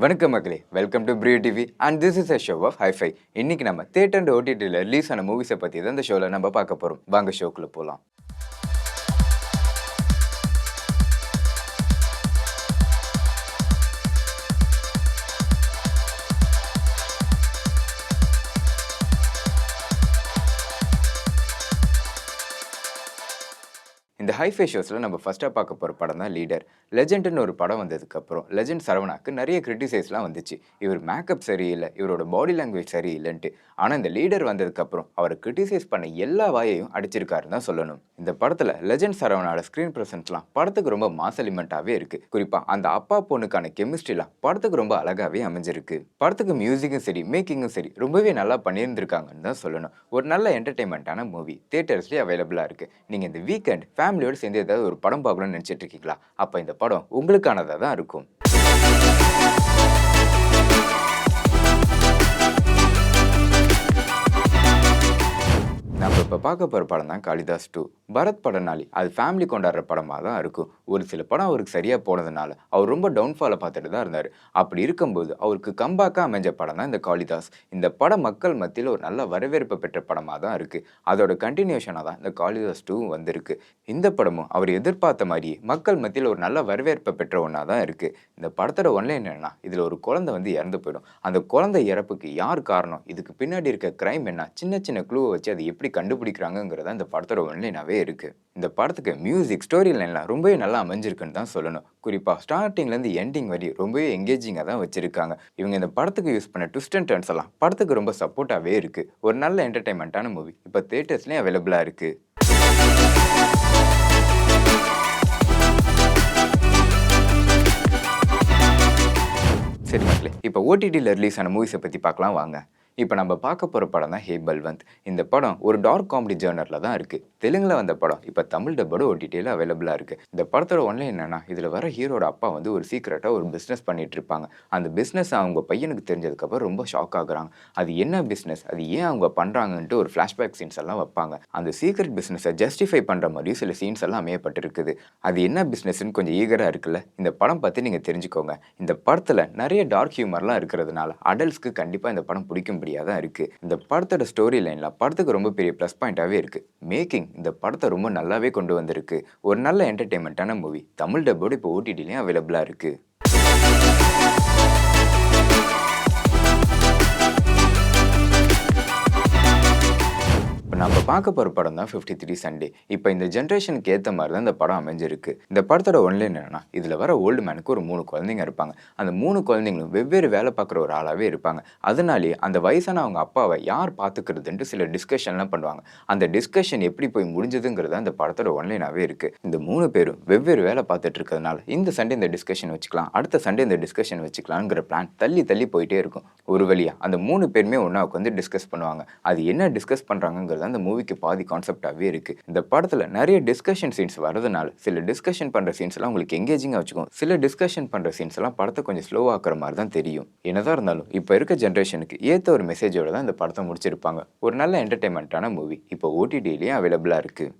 வணக்கம் மக்களே, welcome to Priyo TV and this is a show of hifi. இன்னைக்கு நம்ம தியேட்டர் அண்ட் ஓடிடியில் ரிலீஸ் ஆன மூவிஸை பற்றி தான் இந்த ஷோவில் நம்ம பார்க்க போகிறோம். வாங்க ஷோக்குள்ளே போகலாம். இந்த ஹைஃபை ஷோஸில் நம்ம ஃபஸ்ட்டாக பார்க்க போகிற படம் தான் லீடர். லெஜெண்ட்னு ஒரு படம் வந்ததுக்கப்புறம் லெஜெண்ட் சரவணாக்கு நிறைய கிரிட்டிசைஸ்லாம் வந்துச்சு. இவர் மேக்கப் சரியில்லை, இவரோட பாடி லாங்குவேஜ் சரியில்லைன்ட்டு. ஆனால் இந்த லீடர் வந்ததுக்கப்புறம் அவரை கிரிட்டிசைஸ் பண்ண எல்லா வாயையும் அடிச்சிருக்காருன்னு தான் சொல்லணும். இந்த படத்தில் லெஜெண்ட் சரவணாவோட ஸ்க்ரீன் ப்ரெசன்ஸ்லாம் படத்துக்கு ரொம்ப மாஸ் எலிமெண்ட்டாகவே இருக்குது. குறிப்பாக அந்த அப்பா பொண்ணுக்கான கெமிஸ்ட்ரிலாம் படத்துக்கு ரொம்ப அழகாகவே அமைஞ்சிருக்கு. படத்துக்கு மியூசிக்கும் சரி, மேக்கிங்கும் சரி ரொம்பவே நல்லா பண்ணியிருந்திருக்காங்கன்னு தான் சொல்லணும். ஒரு நல்ல என்டர்டெயின்மெண்ட்டான மூவி தியேட்டர்ஸ்லேயே அவைலபிளாக இருக்குது. நீங்கள் இந்த வீக்கெண்ட் ஃபேமிலியோடு சேர்ந்து ஏதாவது ஒரு படம் பார்க்கணும்னு நினச்சிட்டு இருக்கீங்களா? அப்போ இந்த படம் உங்களுக்கானதாக தான் இருக்கும். நம்ம இப்போ பார்க்க போகிற படம் தான் காளிதாஸ் 2. பரத் படனாலி அது ஃபேமிலி கொண்டாடுற படமாக தான் இருக்கும். ஒரு சில படம் அவருக்கு சரியாக போனதுனால அவர் ரொம்ப டவுன்ஃபாலை பார்த்துட்டு தான் இருந்தார். அப்படி இருக்கும்போது அவருக்கு கம்பேக்காக அமைஞ்ச படம் தான் இந்த காளிதாஸ். இந்த படம் மக்கள் மத்தியில் ஒரு நல்ல வரவேற்பு பெற்ற படமாக தான் இருக்குது. அதோட கண்டினியூஷனாக தான் இந்த காளிதாஸ் 2 வந்திருக்கு. இந்த படமும் அவர் எதிர்பார்த்த மாதிரியே மக்கள் மத்தியில் ஒரு நல்ல வரவேற்பை பெற்ற ஒன்றா தான் இருக்குது. இந்த படத்தோட ஒன்லைன் என்னென்னா, இதில் ஒரு குழந்தை இறந்து போயிடும். அந்த குழந்தை இறப்புக்கு யார் காரணம், இதுக்கு பின்னாடி இருக்க கிரைம் என்ன, சின்ன சின்ன க்ளூவை வச்சு அதை எப்படி கண்டுபிடிக்கிறாங்கிறத இந்த படத்தோட ஒன்லைனாவே இருக்கு. இந்த படத்துக்கு மியூசிக், ஸ்டோரி லைன்லாம் ரொம்பவே நல்லா அமைஞ்சிருக்குன்னு தான் சொல்லணும். குறிப்பாக ஸ்டார்டிங்லேருந்து எண்டிங் வரை ரொம்பவே எங்கேஜிங்காக தான் வச்சிருக்காங்க. இவங்க இந்த படத்துக்கு யூஸ் பண்ண ட்விஸ்ட் அண்ட் டர்ன்ஸ் எல்லாம் படத்துக்கு ரொம்ப சப்போர்ட்டாகவே இருக்கு. ஒரு நல்ல என்டர்டைன்மெண்ட்டான மூவி இப்போ தியேட்டர்ஸ்லேயும் அவைலபிளாக இருக்கு. சரி மக்களே, இப்போ ஓடிடியில் ரிலீஸ் ஆன மூவிஸை பற்றி பார்க்கலாம் வாங்க. இப்போ நம்ம பார்க்க போகிற படம் தான் ஹே பல்வந்த். இந்த படம் ஒரு டார்க் காமெடி ஜேர்னரில் தான் இருக்குது. தெலுங்கில் வந்த படம் இப்போ தமிழ் டப்போட ஓடிடியில் அவைலபிளாக இருக்குது. இந்த படத்தோட ஒன்லைன் என்னென்னா, இதில் வர ஹீரோட அப்பா ஒரு சீக்ரெட்டாக ஒரு பிஸ்னஸ் பண்ணிகிட்டு இருப்பாங்க. அந்த பிஸ்னஸ் அவங்க பையனுக்கு தெரிஞ்சதுக்கப்புறம் ரொம்ப ஷாக் ஆகுறாங்க. அது என்ன பிஸ்னஸ், அது ஏன் அவங்க பண்ணுறாங்கன்ட்டு ஒரு ஃப்ளாஷ்பேக் சீன்ஸ் எல்லாம் வைப்பாங்க. அந்த சீக்ரெட் பிஸ்னஸை ஜஸ்டிஃபை பண்ணுற மாதிரி சில சீன்ஸ் எல்லாம் அமையப்பட்டிருக்குது. அது என்ன பிஸ்னஸ்ன்னு கொஞ்சம் ஈகராக இருக்குல்ல, இந்த படம் பற்றி நீங்கள் தெரிஞ்சுக்கோங்க. இந்த படத்தில் நிறைய டார்க் ஹியூமர்லாம் இருக்கிறதுனால அடல்ட்ஸ்க்கு கண்டிப்பாக இந்த படம் பிடிக்கும் தான் இருக்கு. இந்த படத்தோட ஸ்டோரி லைன்ல படத்துக்கு ரொம்ப பெரிய ப்ளஸ் பாயிண்டாவே இருக்கு. மேக்கிங் இந்த படத்தை ரொம்ப நல்லாவே கொண்டு வந்திருக்கு. ஒரு நல்ல என்டர்டெயின்மெண்ட்டான மூவி தமிழ் டப்போட இப்போ ஓடிடிலையும் அவைலபிளா இருக்கு. நம்ம பார்க்க போகிற படம் தான் 53 சண்டே. இப்போ இந்த ஜென்ரேஷனுக்கு ஏற்ற மாதிரி தான் இந்த படம் அமைஞ்சிருக்கு. இந்த படத்தோட ஒன்லைன் என்னன்னா, இதில் வர ஓல்டு மேனுக்கு ஒரு 3 குழந்தைங்க இருப்பாங்க. அந்த 3 குழந்தைங்களும் வெவ்வேறு வேலை பார்க்குற ஒரு ஆளாகவே இருப்பாங்க. அதனாலேயே அந்த வயசான அவங்க அப்பாவை யார் பார்த்துக்கிறதுன்ட்டு சில டிஸ்கஷன்லாம் பண்ணுவாங்க. அந்த டிஸ்கஷன் எப்படி போய் முடிஞ்சதுங்கிறது அந்த படத்தோட ஒன்லைனாகவே இருக்குது. இந்த 3 பேரும் வெவ்வேறு வேலை பார்த்துட்டு இருக்கிறதுனால இந்த சண்டே இந்த டிஸ்கஷன் வச்சுக்கலாம், அடுத்த சண்டே இந்த டிஸ்கஷன் வச்சுக்கலாங்கிற பிளான் தள்ளி தள்ளி போயிட்டே இருக்கும். ஒரு வழியாக அந்த 3 பேருமே ஒன்றா உட்காந்து டிஸ்கஸ் பண்ணுவாங்க. அது என்ன டிஸ்கஸ் பண்ணுறாங்கிறது அந்த மூவிக்கு பாதி கான்செப்டாகவே இருக்குது. இந்த படத்தில் நிறைய டிஸ்கஷன் சீன்ஸ் வரதுனால சில டிஸ்கஷன் பண்ணுற சீன்ஸ் எல்லாம் உங்களுக்கு எங்கேஜிங்காக வச்சுக்கும். சில டிஸ்கஷன் பண்ணுற சீன்ஸ் எல்லாம் படத்தை கொஞ்சம் ஸ்லோவாக்குற மாதிரி தான் தெரியும். என்னதான் இருந்தாலும் இப்போ இருக்க ஜென்ரேஷனுக்கு ஏற்ற ஒரு மெசேஜோட தான் இந்த படத்தை முடிச்சிருப்பாங்க. ஒரு நல்ல என்டர்டெயின்மெண்ட்டான மூவி இப்போ ஓடிடிலையும் அவைலபிளாக இருக்குது.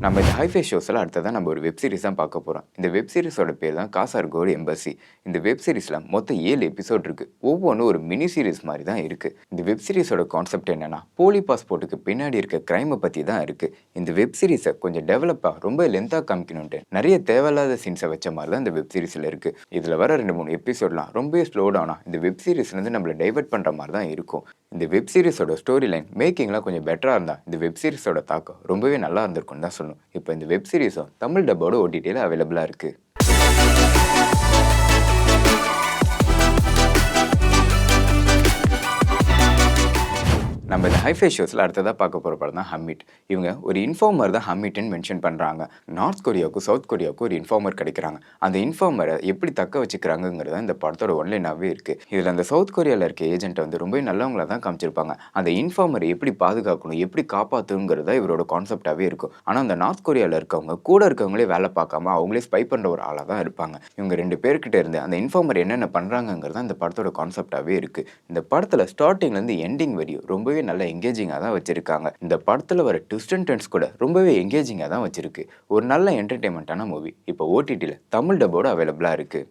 நம்ம இந்த ஹைஃபை ஷோஸில் அடுத்ததான் நம்ம ஒரு வெப் சீரிஸ் தான் பார்க்க போகிறோம். இந்த வெப் சீரிஸோட பேர் தான் காசர்கோடு எம்பசி. இந்த வெப் சீரிஸில் மொத்தம் 7 எபிசோட் இருக்குது. ஒவ்வொன்றும் ஒரு மினி சீரிஸ் மாதிரி தான் இருக்குது. இந்த வெப் சீரிஸோட கான்செப்ட் என்னென்னா, போலி பாஸ்போர்ட்டுக்கு பின்னாடி இருக்க கிரைமை பற்றி தான் இருக்குது. இந்த வெப் சீரிஸை கொஞ்சம் டெவலப்பாக ரொம்ப லென்த்தாக காமிக்கணுன்ட்டு நிறைய தேவையில்லாத சீன்ஸை வச்ச மாதிரி தான் இந்த வெப் சீரிஸில் இருக்குது. இதில் வர 2-3 எபிசோட்லாம் ரொம்ப ஸ்லோ டவுனாக இந்த வெப் சீரிஸ்லேருந்து நம்மளை டைவர்ட் பண்ணுற மாதிரி தான் இருக்கும். இந்த வெப் சீரிஸோட ஸ்டோரி லைன் மேக்கிங்லாம் கொஞ்சம் பெட்டராக இருந்தால் இந்த வெப் சீரிஸோட தாக்கம் ரொம்பவே நல்லா இருந்திருக்குன்னு தான் சொல்லணும். இப்போ இந்த வெப் சீரிஸும் தமிழ் டப்போட ஓடிடியில் அவைலபிளாக இருக்குது. நம்ம இந்த ஹைஃபை ஷோஸில் அடுத்ததாக பார்க்க போகிற படம் தான் ஹம்மிட். இவங்க ஒரு இன்ஃபார்மர் தான் ஹம்மிட்னு மென்ஷன் பண்ணுறாங்க. நார்த் கொரியாவுக்கும் சவுத் கொரியாவுக்கும் ஒரு இன்ஃபார்மர் கிடைக்கிறாங்க. அந்த இன்ஃபார்மரை எப்படி தக்க வச்சுக்கிறாங்கிறது இந்த படத்தோட ஒன்லைனாகவே இருக்குது. இதில் அந்த சவுத் கொரியாவில் இருக்க ஏஜென்ட்டை ரொம்ப நல்லவங்களாக தான் காமிச்சிருப்பாங்க. அந்த இன்ஃபார்மரை எப்படி பாதுகாக்கணும், எப்படி காப்பாற்றுங்கிறதா இவரோட கான்செப்டாகவே இருக்கும். ஆனால் அந்த நார்த் கொரியாவில் இருக்கவங்க கூட இருக்கவங்களே வேலை பார்க்காம அவங்களே ஸ்பை பண்ணுற ஒரு ஆளாக தான் இருப்பாங்க. இவங்க 2 பேர்கிட்ட இருந்து அந்த இன்ஃபார்மர் என்னென்ன பண்ணுறாங்கிறது இந்த படத்தோட கான்செப்டாகவே இருக்குது. இந்த படத்தில் ஸ்டார்டிங்லேருந்து எண்டிங் வரையும் ரொம்பவே ரொம்பவே நல்ல எங்கேஜிங்காக தான் வச்சுருக்காங்க. இந்த படத்தில் வர ட்விஸ்ட் அண்ட் டர்ன்ஸ் கூட ரொம்பவே எங்கேஜிங்காக தான் வச்சுருக்கு. ஒரு நல்ல என்டர்டெயின்மெண்ட்டான மூவி இப்போ ஓடிடியில் தமிழ் டப்போட அவைலபிளாக இருக்குது.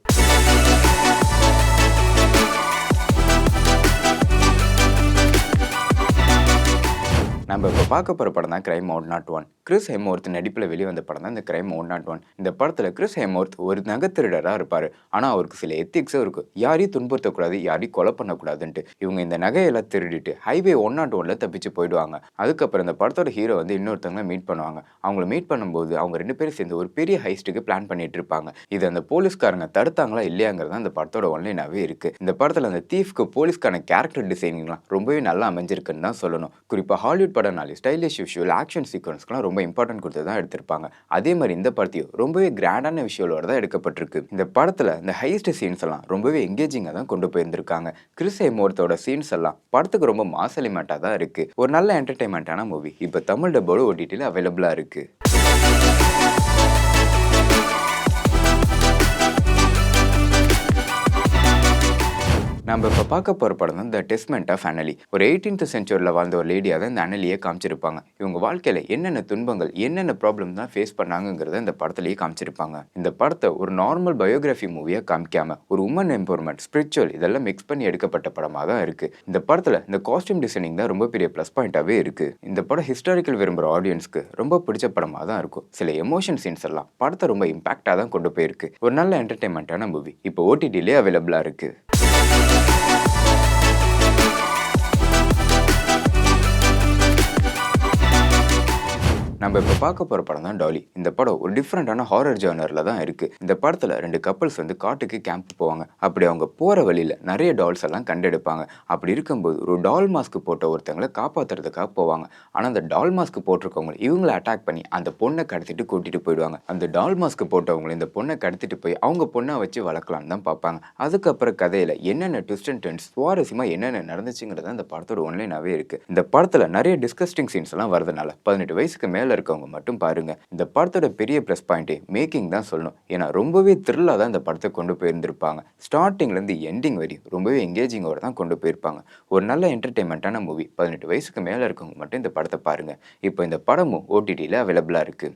நம்ம இப்போ பார்க்க போகிற படம் தான் கிரைம் 101. கிறிஸ் ஹெம்வொர்த் நடிப்பில் வெளிவந்த படம் தான் இந்த கிரைம் 101. இந்த படத்தில் கிறிஸ் ஹெம்வொர்த் ஒரு நகைத்திருடராக இருப்பார். ஆனால் அவருக்கு சில எத்திக்ஸும் இருக்கும். யாரையும் துன்புறுத்தக்கூடாது, யாரையும் கொலை பண்ணக்கூடாதுன்ட்டு. இவங்க இந்த நகையெல்லாம் திருடிட்டு ஹைவே 101ல் தப்பிச்சு போயிடுவாங்க. அதுக்கப்புறம் இந்த படத்தோட ஹீரோ வந்து இன்னொருத்தவங்களை மீட் பண்ணுவாங்க. அவங்கள மீட் பண்ணும்போது அவங்க 2 பேரும் சேர்ந்து ஒரு பெரிய ஹைஸ்ட்டுக்கு பிளான் பண்ணிட்டு இருப்பாங்க. இது அந்த போலீஸ்காரங்க தடுத்தாங்களா இல்லையாங்கிறது அந்த படத்தோட ஒன்லைனாகவே இருக்குது. இந்த படத்தில் அந்த தீஃப்க்கு போலீஸ்கான கேரக்டர் டிசைனிங்லாம் ரொம்பவே நல்லா அமைஞ்சிருக்குன்னு தான் சொல்லணும். குறிப்பாக ஹாலிவுட் படம்னாலே ஸ்டைலிஷ் விஷுவல் ஆக்ஷன் சீக்வன்ஸ்க்குலாம் ரொம்ப இம்பார்ட்டன்ட் கொடுத்து தான் எடுத்திருப்பாங்க. அதே மாதிரி இந்த படத்தையும் ரொம்பவே கிராண்டான விஷுவலோட தான் எடுக்கப்பட்டிருக்கு. இந்த படத்தில் இந்த ஹைஸ்ட் சீன்ஸ் எல்லாம் ரொம்பவே எங்கேஜிங்காக தான் கொண்டு போயிருந்திருக்காங்க. கிறிஸ் ஹெம்வொர்த்தோட சீன்ஸ் எல்லாம் படத்துக்கு ரொம்ப மாஸ் எலிமெண்ட்டாக தான் இருக்கு. ஒரு நல்ல என்டர்டைன்மெண்ட்டான மூவி இப்போ தமிழ் டப்போட ஓடிடியில் அவைலபிளாக இருக்கு. நம்ம இப்போ பார்க்க போகிற படம் தான் த டெஸ்ட்மெண்ட் ஆஃப் அனலி. ஒரு 18th சென்ச்சுரியில் வாழ்ந்த ஒரு லேடியாக தான் இந்த அனலியை காமிச்சிருப்பாங்க. இவங்க வாழ்க்கையில் என்னென்ன துன்பங்கள் என்னென்ன ப்ராப்ளம் தான் ஃபேஸ் பண்ணாங்கிறத இந்த படத்துலேயே காமிச்சிருப்பாங்க. இந்த படத்தை ஒரு நார்மல் பயோகிராஃபி மூவியாக காமிக்காம ஒரு உமன் எம்பவர்மெண்ட் ஸ்பிரிச்சுவல் இதெல்லாம் மிக்ஸ் பண்ணி எடுக்கப்பட்ட படமாக தான் இருக்குது. இந்த படத்தில் இந்த காஸ்டியூம் டிசைனிங் தான் ரொம்ப பெரிய ப்ளஸ் பாயிண்ட்டாகவே இருக்குது. இந்த படம் ஹிஸ்டாரிக்கல் விரும்புகிற ஆடியன்ஸ்க்கு ரொம்ப பிடிச்ச படமாக தான் இருக்கும். சில எமோஷன் சீன்ஸ் எல்லாம் படத்தை ரொம்ப இம்பாக்டாக தான் கொண்டு போயிருக்கு. ஒரு நல்ல என்டர்டைன்மெண்ட்டான மூவி இப்போ ஓடிடிலே அவைலபிளாக இருக்குது. நம்ம இப்போ பார்க்க போகிற படம் தான் டாலி. இந்த படம் ஒரு டிஃப்ரெண்டான ஹாரர் ஜானரில் தான் இருக்குது. இந்த படத்தில் 2 கப்பல்ஸ் வந்து காட்டுக்கு கேம்ப் போவாங்க. அப்படி அவங்க போகிற வழியில் நிறைய டால்ஸ் எல்லாம் கண்டெடுப்பாங்க. அப்படி இருக்கும்போது ஒரு டால் மாஸ்க் போட்ட ஒருத்தங்களை காப்பாற்றுறதுக்காக போவாங்க. ஆனால் அந்த டால் மாஸ்க் போட்டிருக்கவங்க இவங்களை அட்டாக் பண்ணி அந்த பொண்ணை கடத்திட்டு கூட்டிகிட்டு போயிடுவாங்க. அந்த டால் மாஸ்க் போட்டவங்களை இந்த பொண்ணை கடத்திட்டு போய் அவங்க பொண்ணை வச்சு வளர்க்கலான்னு தான் பார்ப்பாங்க. அதுக்கப்புறம் கதையில் என்னென்ன ட்விஸ்ட் அண்ட் டர்ன்ஸ் சுவாரஸ்யமாக என்னென்ன நடந்துச்சுங்கிறது அந்த படத்தோட ஒன்லைனாகவே இருக்குது. இந்த படத்தில் நிறைய டிஸ்கஸ்டிங் சீன்ஸ் எல்லாம் வரதுனால 18 வயசுக்கு மேலே இருக்கவங்க மட்டும் பாருங்க. இந்த படத்தோட பெரிய பிளஸ் பாயிண்டே மேக்கிங் தான் சொல்லணும். ஏன்னா ரொம்பவே த்ரில்லா தான் இந்த படத்தை கொண்டு போயிருந்திருப்பாங்க. ஸ்டார்டிங்ல இருந்து எண்டிங் வரையும் ரொம்பவே எங்கேஜிங்கோட தான் கொண்டு போயிருப்பாங்க. ஒரு நல்ல என்டர்டைன்மெண்ட்டான மூவி. 18 வயசுக்கு மேல இருக்கவங்க மட்டும் இந்த படத்தை பாருங்க. இப்போ இந்த படமும் ஓடிடியில் அவைலபிளா இருக்கு.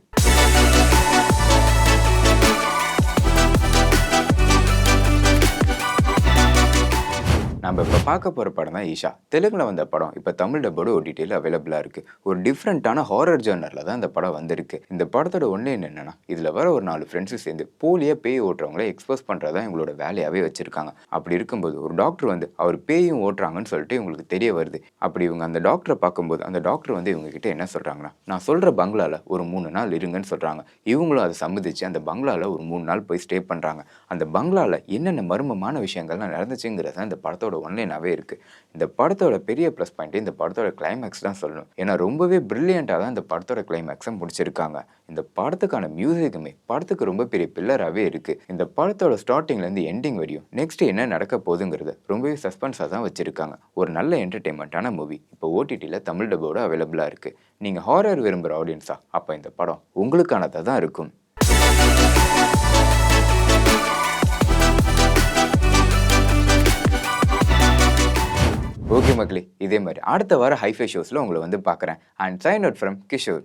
நம்ம இப்போ பார்க்க போகிற படம் தான் ஈஷா. தெலுங்கில் வந்த படம் இப்போ தமிழ் டப்போட ஓடிடியில் அவைலபிளாக இருக்குது. ஒரு டிஃப்ரெண்ட்டான ஹாரர் ஜானரில் தான் இந்த படம் வந்திருக்கு. இந்த படத்தோட ஒன்லைன் என்னென்னா, இதில் வர ஒரு 4 ஃப்ரெண்ட்ஸு சேர்ந்து போலியாக பேய் ஓட்டுறவங்கள எக்ஸ்போஸ் பண்ணுறதா இவங்களோட வேலையாகவே வச்சுருக்காங்க. அப்படி இருக்கும்போது ஒரு டாக்டர் வந்து அவர் பேயும் ஓட்டுறாங்கன்னு சொல்லிட்டு இவங்களுக்கு தெரிய வருது. அப்படி இவங்க அந்த டாக்டரை பார்க்கும்போது அந்த டாக்டர் வந்து இவங்ககிட்ட என்ன சொல்கிறாங்கன்னா, நான் சொல்கிற பங்களாவில் ஒரு 3 நாள் இருங்கன்னு சொல்கிறாங்க. இவங்களும் அதை சம்மதிச்சு அந்த பங்களாவில் ஒரு 3 நாள் போய் ஸ்டே பண்ணுறாங்க. அந்த பங்களாவில் என்னென்ன மர்மமான விஷயங்கள்லாம் நடந்துச்சுங்கிறத இந்த படத்தோட ஒன்லைனாகவே இருக்குது. இந்த படத்தோட பெரிய ப்ளஸ் பாயிண்ட் இந்த படத்தோட கிளைமேக்ஸ் தான் சொல்லணும். ஏன்னா ரொம்பவே பிரில்லியண்ட்டாக தான் இந்த படத்தோட கிளைமேக்ஸை முடிச்சிருக்காங்க. இந்த படத்துக்கான மியூசிக்குமே படத்துக்கு ரொம்ப பெரிய பில்லராகவே இருக்குது. இந்த படத்தோட ஸ்டார்டிங்லேருந்து எண்டிங் வரையும் நெக்ஸ்ட் என்ன நடக்க போகுதுங்கிறத ரொம்பவே சஸ்பென்ஸாக தான் வச்சுருக்காங்க. ஒரு நல்ல என்டர்டெயின்மெண்ட்டான மூவி இப்போ ஓடிடியில் தமிழ் டப்போட அவைலபிளாக இருக்குது. நீங்கள் ஹாரர் விரும்புகிற ஆடியன்ஸா அப்போ இந்த படம் உங்களுக்கானதாக தான் இருக்கும். ஓகே மக்களே, இதே மாதிரி அடுத்த வாரம் ஹைஃபை ஷோஸில் உங்களை வந்து பார்க்குறேன். And sign out from Kishore.